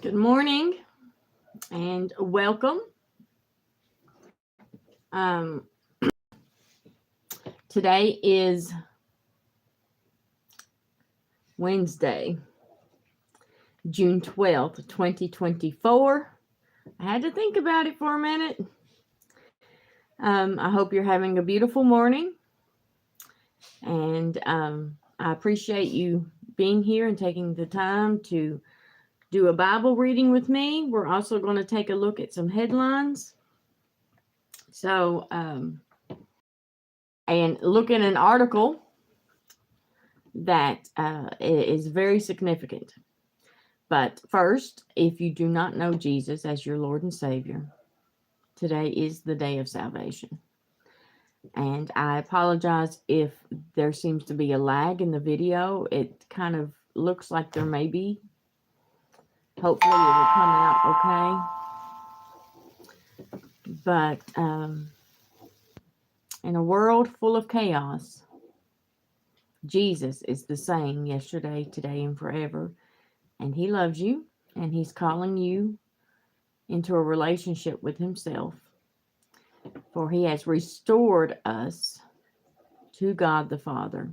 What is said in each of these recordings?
Good morning and welcome. Um, Today is Wednesday, June 12th, 2024. I had to think about it for a minute. I hope you're having a beautiful morning, and I appreciate you being here and taking the time to do a Bible reading with me. We're also going to take a look at some headlines. So, and look at an article that is very significant. But first, if you do not know Jesus as your Lord and Savior, today is the day of salvation. And I apologize if there seems to be a lag in the video. It kind of looks like there may be. Hopefully it will come out okay. But in a world full of chaos, Jesus is the same yesterday, today, and forever. And he loves you, and he's calling you into a relationship with himself. For he has restored us to God the Father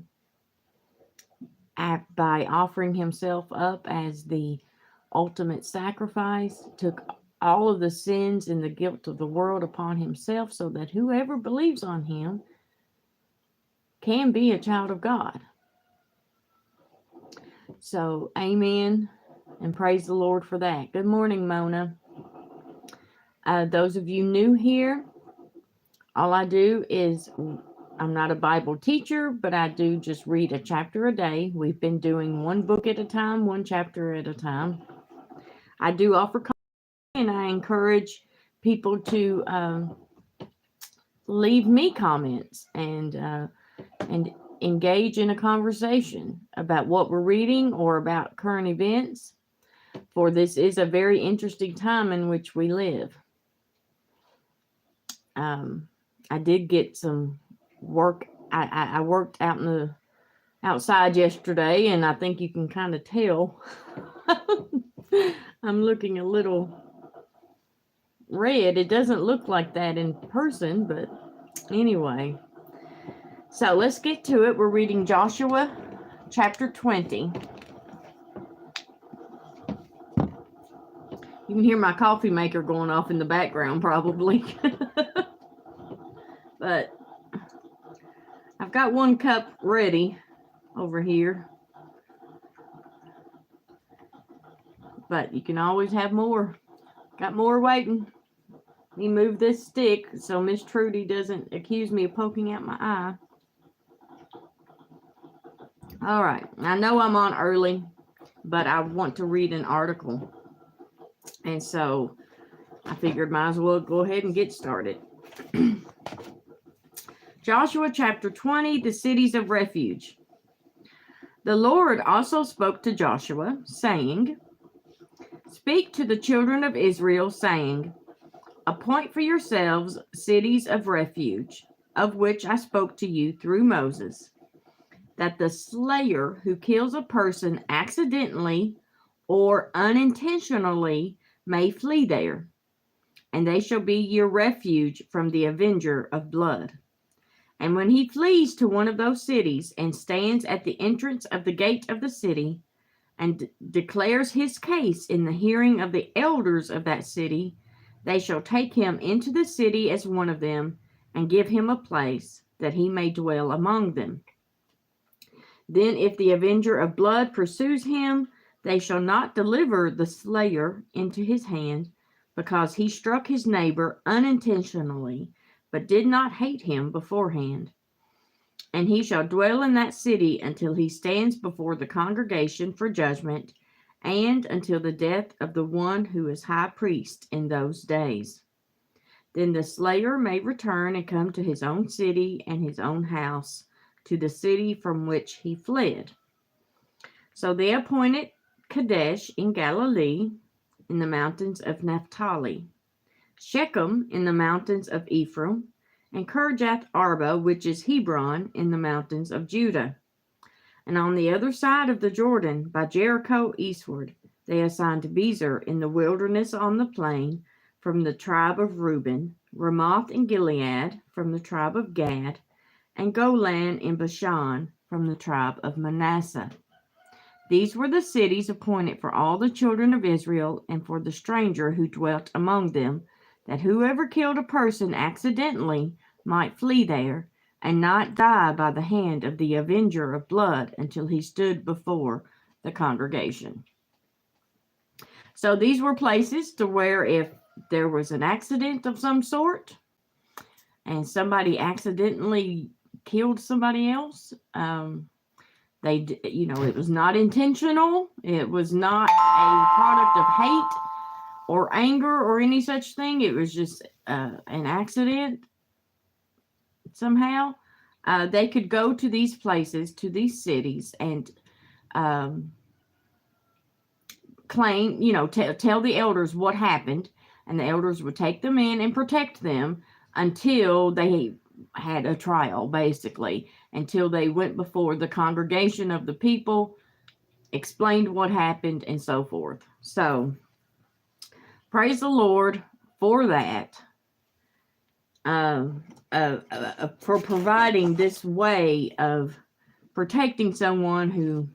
by offering himself up as the ultimate sacrifice, took all of the sins and the guilt of the world upon himself so that whoever believes on him can be a child of God. So, amen, and praise the Lord for that. Good morning, Mona. Those of you new here, all I do is, I'm not a Bible teacher, but I do just read a chapter a day. We've been doing one book at a time, one chapter at a time. I do offer comments, and I encourage people to leave me comments and engage in a conversation about what we're reading or about current events, for this is a very interesting time in which we live. I did get some work. I worked out in the outside yesterday, and I think you can kind of tell I'm looking a little red. It doesn't look like that in person, but anyway. So let's get to it. We're reading Joshua chapter 20. You can hear my coffee maker going off in the background probably. But I've got one cup ready over here. But you can always have more. Got more waiting. Let me move this stick so Miss Trudy doesn't accuse me of poking out my eye. All right. I know I'm on early, but I want to read an article. And so I figured might as well go ahead and get started. Joshua chapter 20, the cities of refuge. The Lord also spoke to Joshua, saying, "Speak to the children of Israel, saying, appoint for yourselves cities of refuge, of which I spoke to you through Moses, that the slayer who kills a person accidentally or unintentionally may flee there, and they shall be your refuge from the avenger of blood. And when he flees to one of those cities and stands at the entrance of the gate of the city and declares his case in the hearing of the elders of that city, they shall take him into the city as one of them and give him a place that he may dwell among them. Then if the avenger of blood pursues him, they shall not deliver the slayer into his hand, because he struck his neighbor unintentionally, but did not hate him beforehand. And he shall dwell in that city until he stands before the congregation for judgment, and until the death of the one who is high priest in those days. Then the slayer may return and come to his own city and his own house, to the city from which he fled." So they appointed Kadesh in Galilee, in the mountains of Naphtali, Shechem in the mountains of Ephraim, and Kirjath Arba, which is Hebron, in the mountains of Judah. And on the other side of the Jordan, by Jericho eastward, they assigned Bezer in the wilderness on the plain from the tribe of Reuben, Ramoth in Gilead from the tribe of Gad, and Golan in Bashan from the tribe of Manasseh. These were the cities appointed for all the children of Israel and for the stranger who dwelt among them, that whoever killed a person accidentally might flee there, and not die by the hand of the avenger of blood until he stood before the congregation. So these were places to where if there was an accident of some sort and somebody accidentally killed somebody else, it was not intentional. It was not a product of hate or anger or any such thing. It was just an accident somehow. They could go to these places, to these cities, and claim, tell the elders what happened, and the elders would take them in and protect them until they had a trial, basically, until they went before the congregation of the people, explained what happened, and so forth. So, praise the Lord for that, for providing this way of protecting someone who,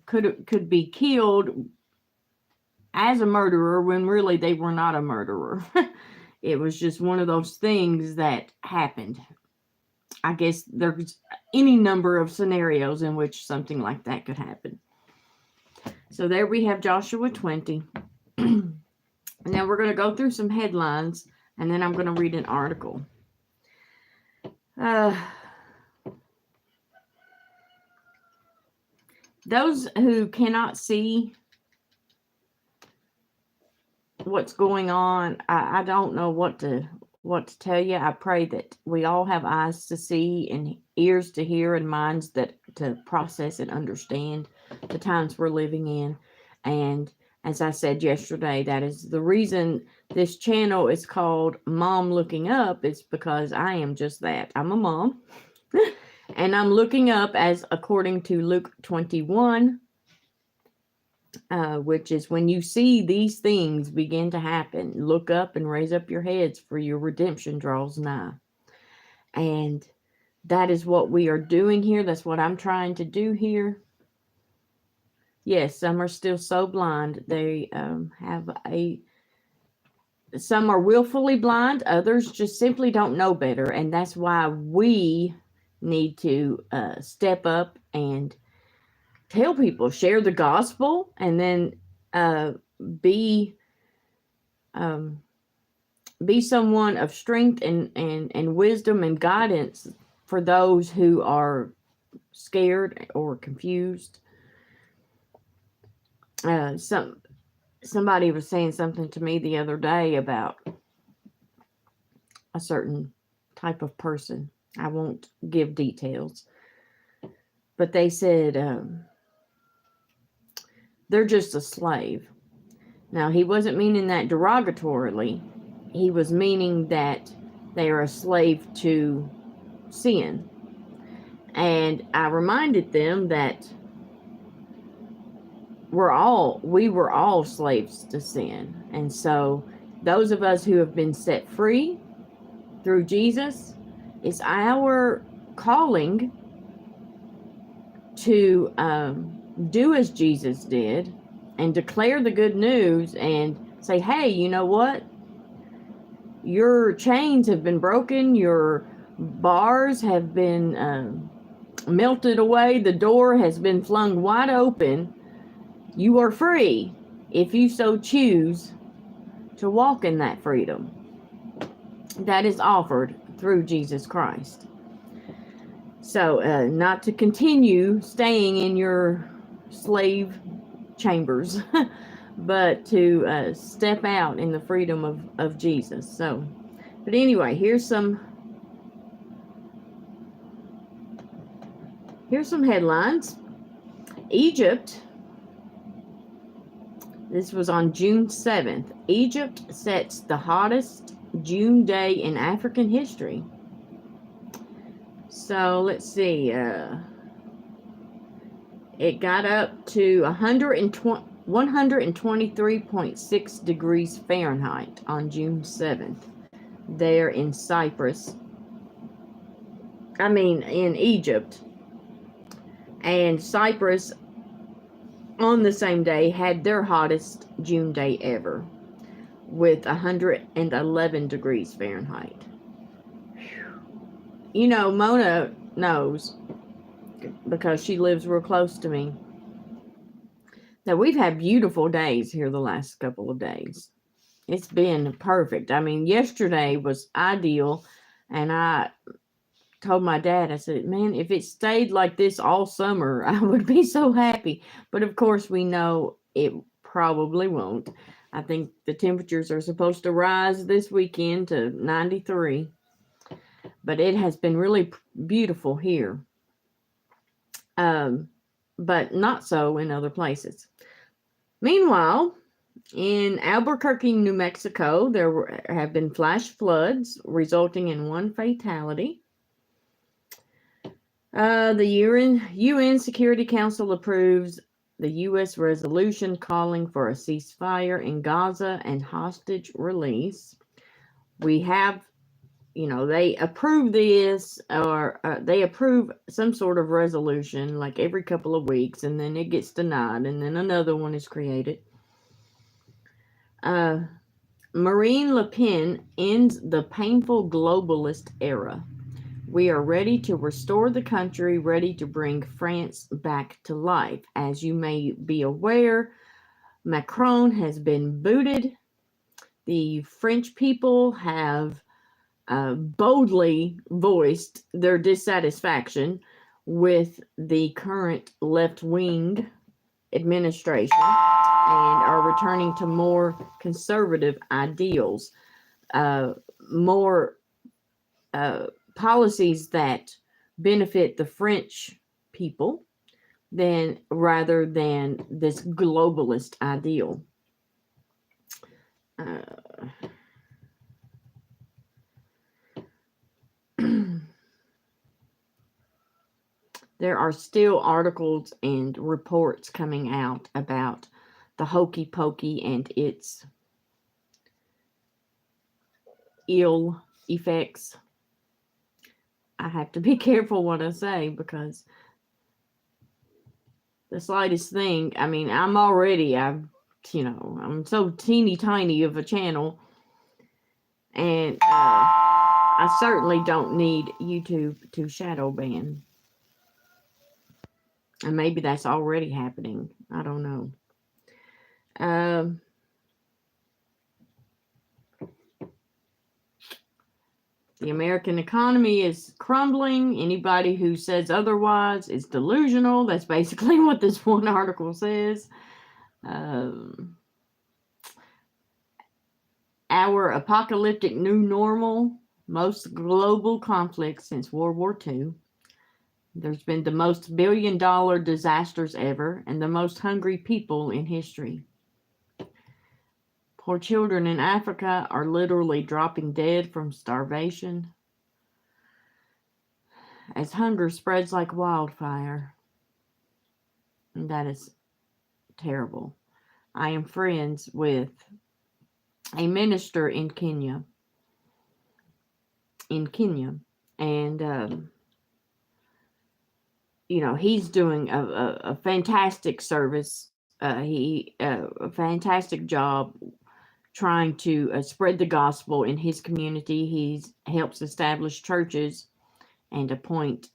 could be killed as a murderer when really they were not a murderer. It was just one of those things that happened. I guess there's any number of scenarios in which something like that could happen. So there we have Joshua 20. And now we're going to go through some headlines, and then I'm going to read an article. Those who cannot see what's going on, I don't know what to tell you. I pray that we all have eyes to see and ears to hear and minds that to process and understand the times we're living in. And as I said yesterday, that is the reason this channel is called Mom Looking Up. It's because I am just that. I'm a mom. And I'm looking up as according to Luke 21, which is when you see these things begin to happen, look up and raise up your heads, for your redemption draws nigh. And that is what we are doing here. That's what I'm trying to do here. Yes, some are still so blind. They some are willfully blind. Others just simply don't know better. And that's why we need to step up and tell people, share the gospel, and then be someone of strength and wisdom and guidance for those who are scared or confused. Somebody was saying something to me the other day about a certain type of person. I won't give details, but they said they're just a slave. Now, he wasn't meaning that derogatorily. He was meaning that they are a slave to sin. And I reminded them that we were all slaves to sin. And so those of us who have been set free through Jesus, it's our calling to do as Jesus did and declare the good news and say, hey, you know what? Your chains have been broken. Your bars have been melted away. The door has been flung wide open. You are free if you so choose to walk in that freedom that is offered through Jesus Christ. So not to continue staying in your slave chambers, but to step out in the freedom of Jesus. So, but anyway, here's some headlines. Egypt. This was on June 7th. Egypt sets the hottest June day in African history. So let's see. it got up to 123.6 degrees Fahrenheit on June 7th, there in Egypt. And Cyprus, on the same day, had their hottest June day ever, with 111 degrees Fahrenheit. You know, Mona knows, because she lives real close to me, that we've had beautiful days here the last couple of days. It's been perfect. I mean, yesterday was ideal, and I told my dad, I said, man, if it stayed like this all summer, I would be so happy. But of course, we know it probably won't. I think the temperatures are supposed to rise this weekend to 93, but it has been really beautiful here. But not so in other places. Meanwhile, in Albuquerque, New Mexico, there have been flash floods resulting in one fatality. The UN Security Council approves the U.S. resolution calling for a ceasefire in Gaza and hostage release. We have, they approve this, or they approve some sort of resolution like every couple of weeks, and then it gets denied, and then another one is created. Marine Le Pen ends the painful globalist era. We are ready to restore the country, ready to bring France back to life. As you may be aware, Macron has been booted. The French people have boldly voiced their dissatisfaction with the current left-wing administration and are returning to more conservative ideals, more policies that benefit the French people rather than this globalist ideal. There are still articles and reports coming out about the hokey pokey and its ill effects. I have to be careful what I say, because the slightest thing, I'm so teeny tiny of a channel, and I certainly don't need YouTube to shadow ban. And maybe that's already happening. I don't know. The American economy is crumbling. Anybody who says otherwise is delusional. That's basically what this one article says. Our apocalyptic new normal, most global conflicts since World War II. There's been the most billion-dollar disasters ever and the most hungry people in history. Poor children in Africa are literally dropping dead from starvation as hunger spreads like wildfire. And that is terrible. I am friends with a minister in Kenya. And he's doing a fantastic service. A fantastic job trying to spread the gospel in his community. He helps establish churches and appoint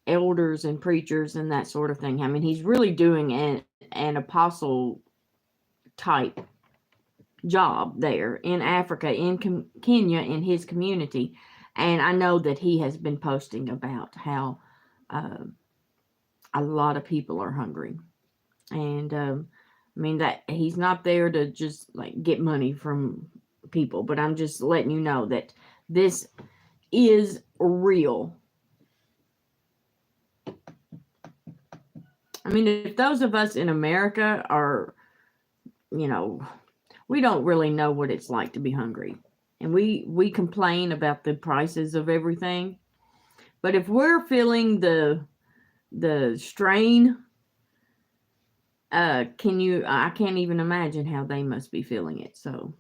elders and preachers and that sort of thing. He's really doing an apostle type job there in Africa, in Kenya, in his community. And I know that he has been posting about how a lot of people are hungry. And that he's not there to just get money from people, but I'm just letting you know that this is real. If those of us in America are, we don't really know what it's like to be hungry. And we complain about the prices of everything. But if we're feeling the strain I can't even imagine how they must be feeling it. So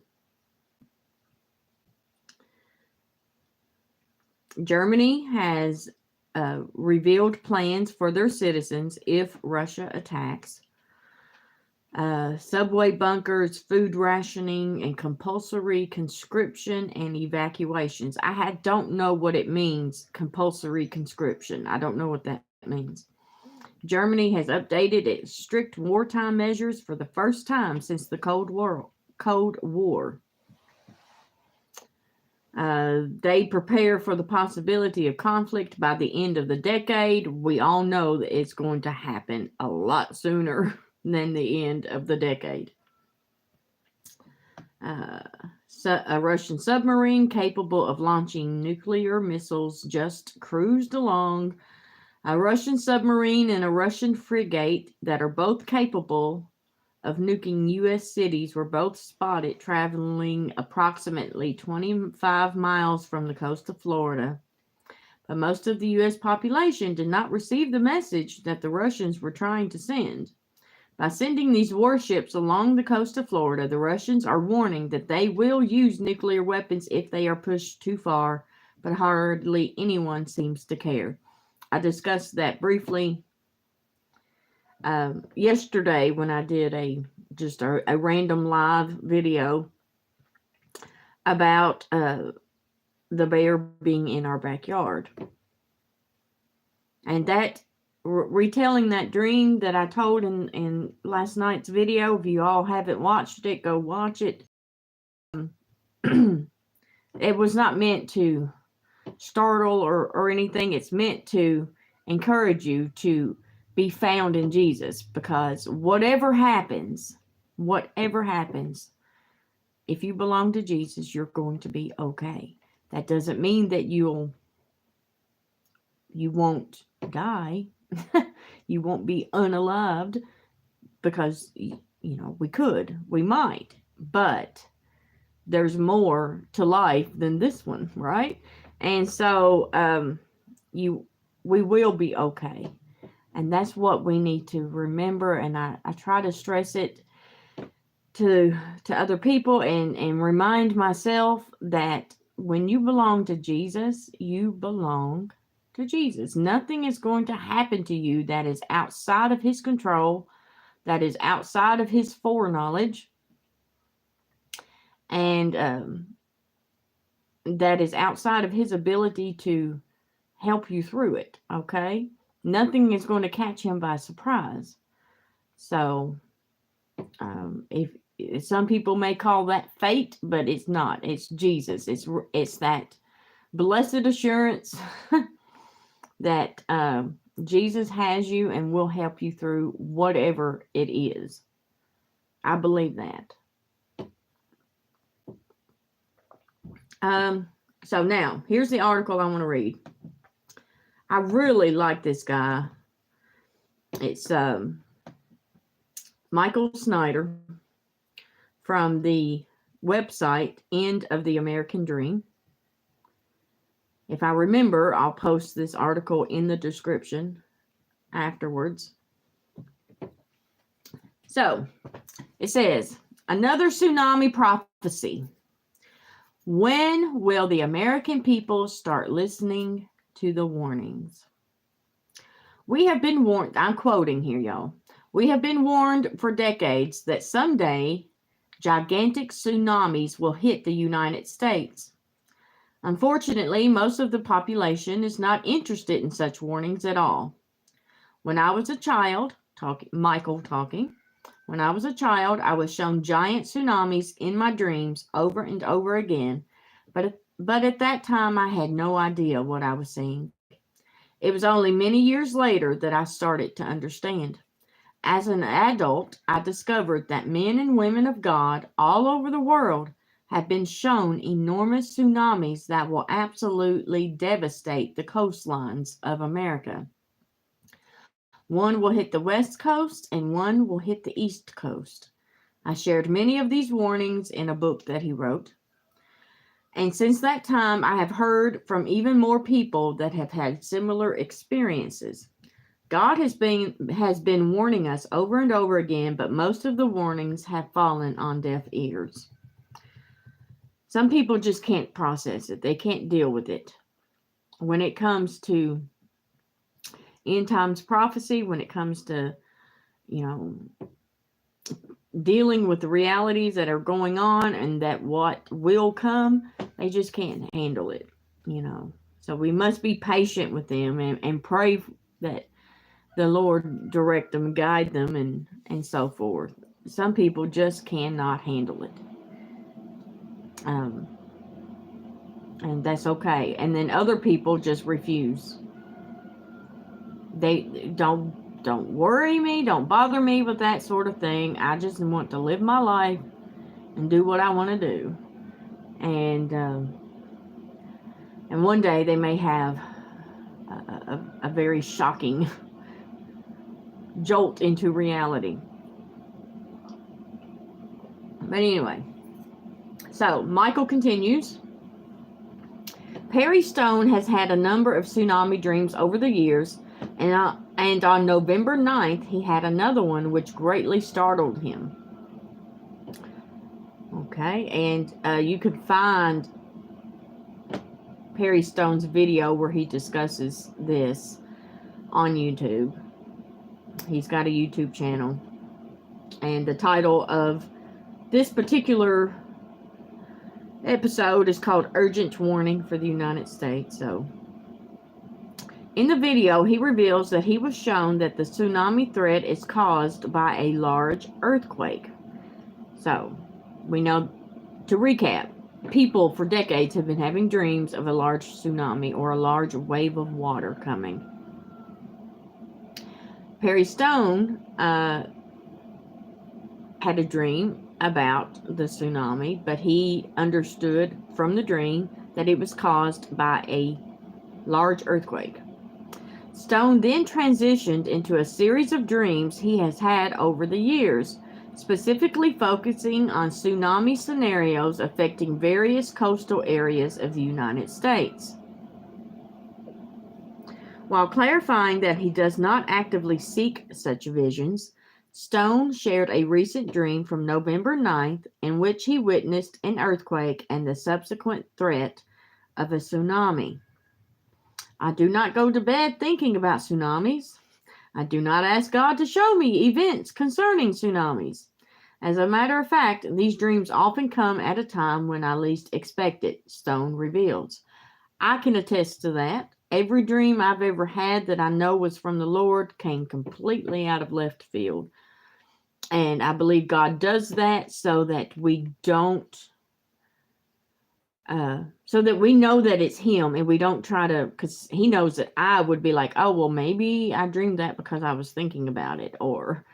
Germany has revealed plans for their citizens if Russia attacks. Subway bunkers, food rationing, and compulsory conscription and evacuations. Don't know what it means, compulsory conscription. I don't know what that means. Germany has updated its strict wartime measures for the first time since the Cold War. They prepare for the possibility of conflict by the end of the decade. We all know that it's going to happen a lot sooner than the end of the decade. A Russian submarine capable of launching nuclear missiles just cruised along. A Russian submarine and a Russian frigate that are both capable of nuking U.S. cities were both spotted traveling approximately 25 miles from the coast of Florida. But most of the U.S. population did not receive the message that the Russians were trying to send. By sending these warships along the coast of Florida, the Russians are warning that they will use nuclear weapons if they are pushed too far, but hardly anyone seems to care. I discussed that briefly yesterday when I did a random live video about the bear being in our backyard. And that retelling that dream that I told in last night's video, if you all haven't watched it, go watch it. It was not meant to startle or anything. It's meant to encourage you to be found in Jesus, because whatever happens, if you belong to Jesus, you're going to be okay. That doesn't mean that you won't die. You won't be unalived, because we might, but there's more to life than this one, right? And so we will be okay. And that's what we need to remember. And I try to stress it to other people and remind myself that when you belong to Jesus, you belong to Jesus. Nothing is going to happen to you that is outside of his control, that is outside of his foreknowledge, and that is outside of his ability to help you through it, okay? Nothing is going to catch him by surprise. So, if some people may call that fate, but it's not. It's Jesus. It's that blessed assurance that Jesus has you and will help you through whatever it is. I believe that. So now, here's the article I want to read. I really like this guy. It's Michael Snyder from the website End of the American Dream. If I remember, I'll post this article in the description afterwards. So, it says, another tsunami prophecy. When will the American people start listening to the warnings? We have been warned, I'm quoting here, y'all. We have been warned for decades that someday gigantic tsunamis will hit the United States. Unfortunately, most of the population is not interested in such warnings at all. When I was a child, Michael talking, when I was a child, I was shown giant tsunamis in my dreams over and over again, but at that time I had no idea what I was seeing. It was only many years later that I started to understand. As an adult, I discovered that men and women of God all over the world have been shown enormous tsunamis that will absolutely devastate the coastlines of America. One will hit the West Coast and one will hit the East Coast. I shared many of these warnings in a book that he wrote. And since that time, I have heard from even more people that have had similar experiences. God has been warning us over and over again, but most of the warnings have fallen on deaf ears. Some people just can't process it. They can't deal with it. When it comes to end times prophecy, when it comes to, dealing with the realities that are going on and that what will come, they just can't handle it, So we must be patient with them and pray that the Lord direct them, guide them, and so forth. Some people just cannot handle it. And that's okay. And then other people just refuse. They don't worry me, don't bother me with that sort of thing. I just want to live my life and do what I want to do. And one day they may have a very shocking jolt into reality. But anyway, so Michael continues. Perry Stone has had a number of tsunami dreams over the years, and on November 9th, he had another one which greatly startled him. Okay, and you could find Perry Stone's video where he discusses this on YouTube. He's got a YouTube channel, and the title of this particular episode is called Urgent Warning for the United States. So in the video, he reveals that he was shown that the tsunami threat is caused by a large earthquake. So we know, to recap, people for decades have been having dreams of a large tsunami or a large wave of water coming. Perry Stone had a dream about the tsunami, but he understood from the dream that it was caused by a large earthquake. Stone then transitioned into a series of dreams he has had over the years, specifically focusing on tsunami scenarios affecting various coastal areas of the United States. While clarifying that he does not actively seek such visions, Stone shared a recent dream from November 9th in which he witnessed an earthquake and the subsequent threat of a tsunami. I do not go to bed thinking about tsunamis. I do not ask God to show me events concerning tsunamis. As a matter of fact, these dreams often come at a time when I least expect it, Stone reveals. I can attest to that. Every dream I've ever had that I know was from the Lord came completely out of left field. And I believe God does that so that we don't, so that we know that it's Him, and we don't try to, because He knows that I would be like, oh, well, maybe I dreamed that because I was thinking about it, or,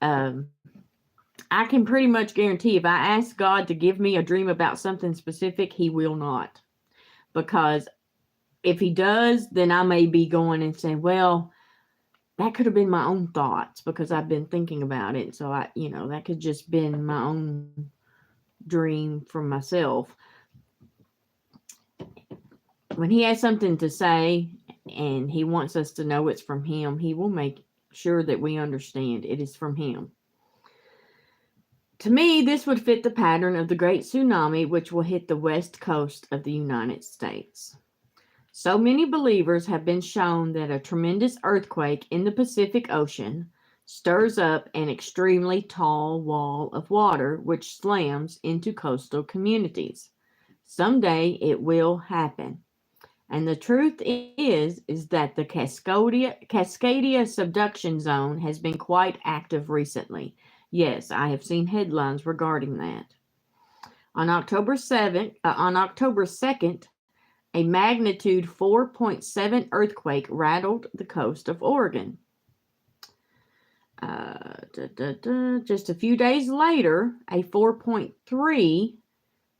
I can pretty much guarantee if I ask God to give me a dream about something specific, He will not. Because if He does, then I may be going and saying, well, that could have been my own thoughts because I've been thinking about it. So that could just been my own dream from myself. When He has something to say and He wants us to know it's from Him, He will make sure that we understand it is from Him. To me, this would fit the pattern of the great tsunami which will hit the west coast of the United States. So many believers have been shown that a tremendous earthquake in the Pacific Ocean stirs up an extremely tall wall of water which slams into coastal communities. Someday it will happen. And the truth is that the Cascadia subduction zone has been quite active recently. Yes, I have seen headlines regarding that. On October 2nd, a magnitude 4.7 earthquake rattled the coast of Oregon. Just a few days later, a 4.3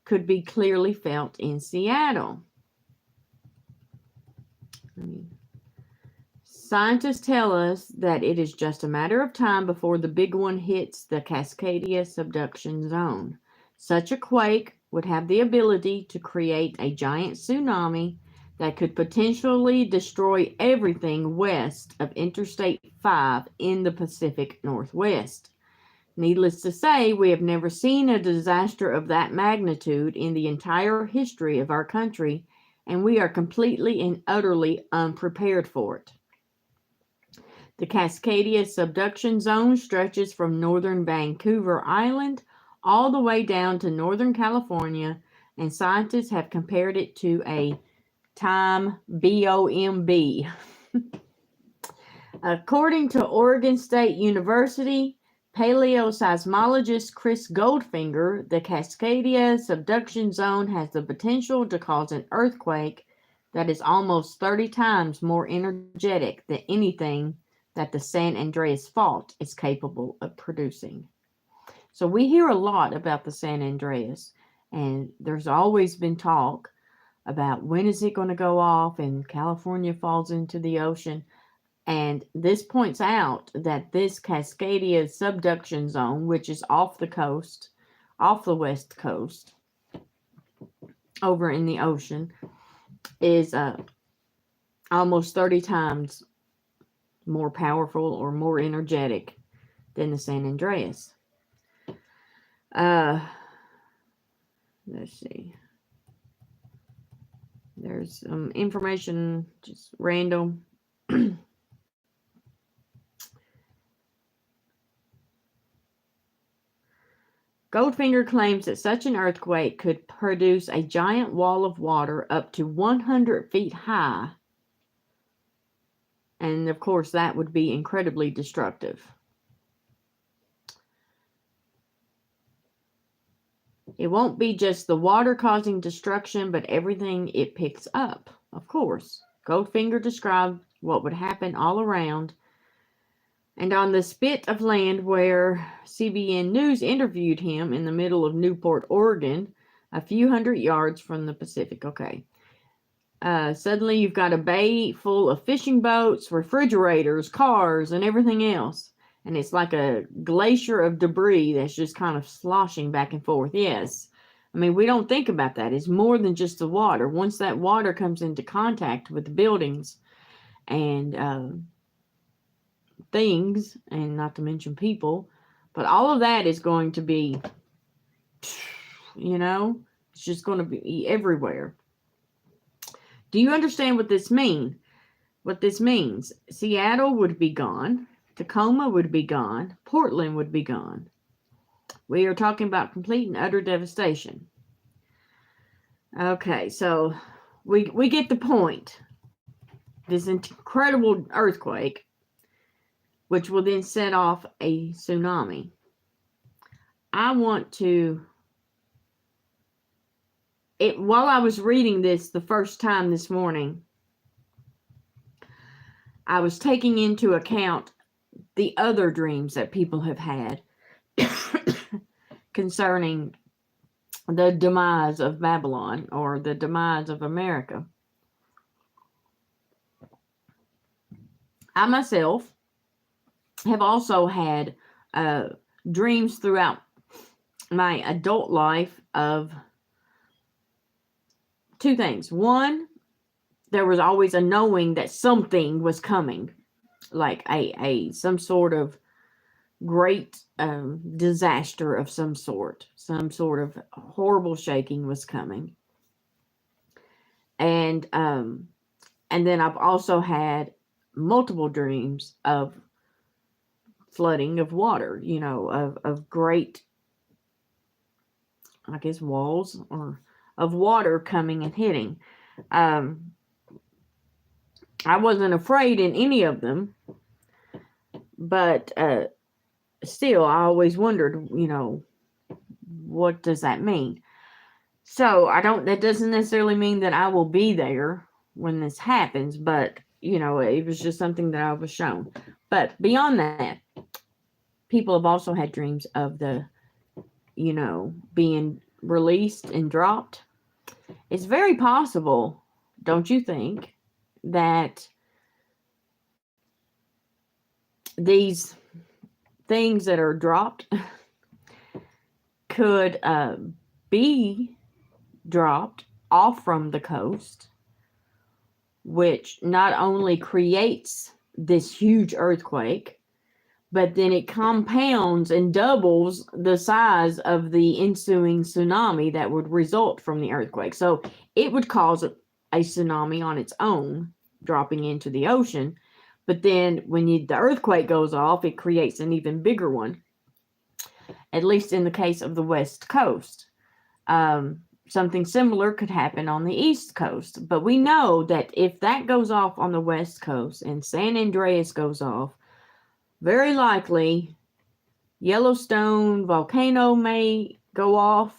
could be clearly felt in Seattle. Scientists tell us that it is just a matter of time before the big one hits the Cascadia subduction zone. Such a quake would have the ability to create a giant tsunami that could potentially destroy everything west of Interstate 5 in the Pacific Northwest. Needless to say, we have never seen a disaster of that magnitude in the entire history of our country, and we are completely and utterly unprepared for it. The Cascadia subduction zone stretches from northern Vancouver Island all the way down to northern California, and scientists have compared it to a time bomb. According to Oregon State University paleoseismologist Chris Goldfinger, the Cascadia subduction zone has the potential to cause an earthquake that is almost 30 times more energetic than anything that the San Andreas Fault is capable of producing. So we hear a lot about the San Andreas, and there's always been talk about when is it going to go off and California falls into the ocean. And this points out that this Cascadia subduction zone, which is off the coast, off the west coast, over in the ocean, is almost 30 times more powerful or more energetic than the San Andreas. Let's see. There's some information, just random. Goldfinger claims that such an earthquake could produce a giant wall of water up to 100 feet high. And of course, that would be incredibly destructive. It won't be just the water causing destruction, but everything it picks up, of course. Goldfinger described what would happen all around. And on the spit of land where CBN News interviewed him in the middle of Newport, Oregon, a few hundred yards from the Pacific. Okay. Suddenly you've got a bay full of fishing boats, refrigerators, cars, and everything else. And it's like a glacier of debris that's just kind of sloshing back and forth. Yes. I mean, we don't think about that. It's more than just the water. Once that water comes into contact with the buildings and things, and not to mention people, but all of that is going to be, it's just going to be everywhere. Do you understand what this means? What this means? Seattle would be gone. Tacoma would be gone. Portland would be gone. We are talking about complete and utter devastation. Okay, so we get the point. This incredible earthquake, which will then set off a tsunami. I want to... While I was reading this the first time this morning, I was taking into account the other dreams that people have had concerning the demise of Babylon or the demise of America. I myself have also had dreams throughout my adult life of two things. One, there was always a knowing that something was coming, like some sort of great disaster of some sort of horrible shaking was coming. And then I've also had multiple dreams of flooding of water, of great, I guess, walls or of water coming and hitting. I wasn't afraid in any of them, but still, I always wondered, what does that mean? So that doesn't necessarily mean that I will be there when this happens, but, it was just something that I was shown. But beyond that, people have also had dreams of the, being released and dropped. It's very possible, don't you think, that these things that are dropped could be dropped off from the coast which not only creates this huge earthquake, but then it compounds and doubles the size of the ensuing tsunami that would result from the earthquake. So it would cause a tsunami on its own, dropping into the ocean. But then when the earthquake goes off, it creates an even bigger one, at least in the case of the West Coast. Something similar could happen on the East Coast. But we know that if that goes off on the West Coast and San Andreas goes off, very likely Yellowstone volcano may go off.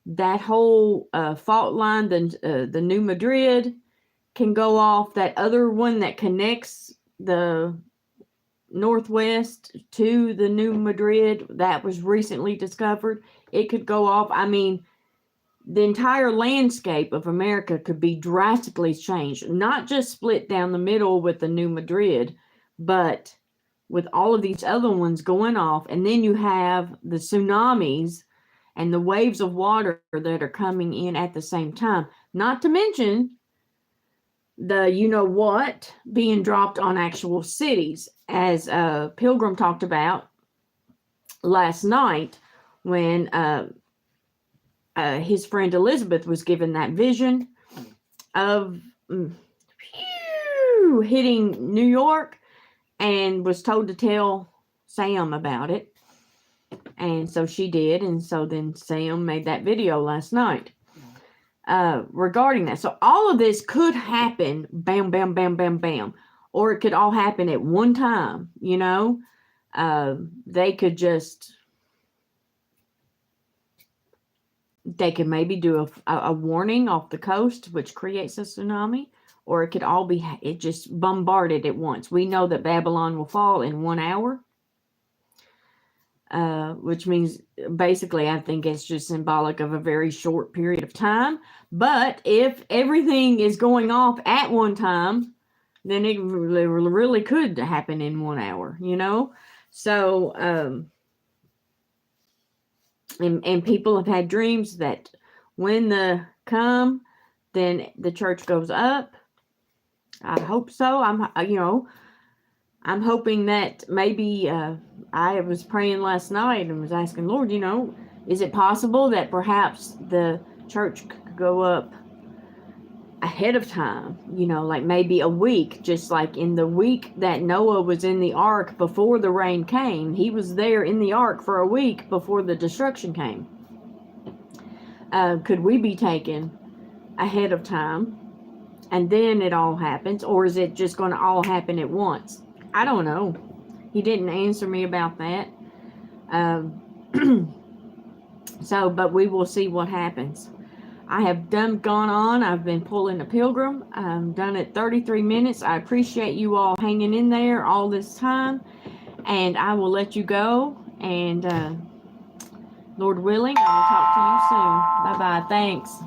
That whole fault line, the New Madrid, can go off. That other one that connects the Northwest to the New Madrid that was recently discovered, it could go off. I mean, the entire landscape of America could be drastically changed, not just split down the middle with the New Madrid, but with all of these other ones going off. And then you have the tsunamis and the waves of water that are coming in at the same time, not to mention the you-know-what being dropped on actual cities, as Pilgrim talked about last night when his friend Elizabeth was given that vision of hitting New York, and was told to tell Sam about it. And so she did. And so then Sam made that video last night regarding that. So all of this could happen, bam, bam, bam, bam, bam. Or it could all happen at one time, you know. They could maybe do a warning off the coast, which creates a tsunami. Or it could all be, it just bombarded at once. We know that Babylon will fall in 1 hour, which means basically I think it's just symbolic of a very short period of time. But if everything is going off at one time, then it really could happen in 1 hour, you know? So, and people have had dreams that when the come, then the church goes up. I hope so. I'm hoping that maybe I was praying last night and was asking, Lord, is it possible that perhaps the church could go up ahead of time, like maybe a week, just like in the week that Noah was in the ark before the rain came. He was there in the ark for a week before the destruction came. Could we be taken ahead of time? And then it all happens, or is it just going to all happen at once? I don't know. He didn't answer me about that. But we will see what happens. I have gone on. I've been pulling a Pilgrim. I'm done at 33 minutes. I appreciate you all hanging in there all this time. And I will let you go. And Lord willing, I will talk to you soon. Bye-bye. Thanks.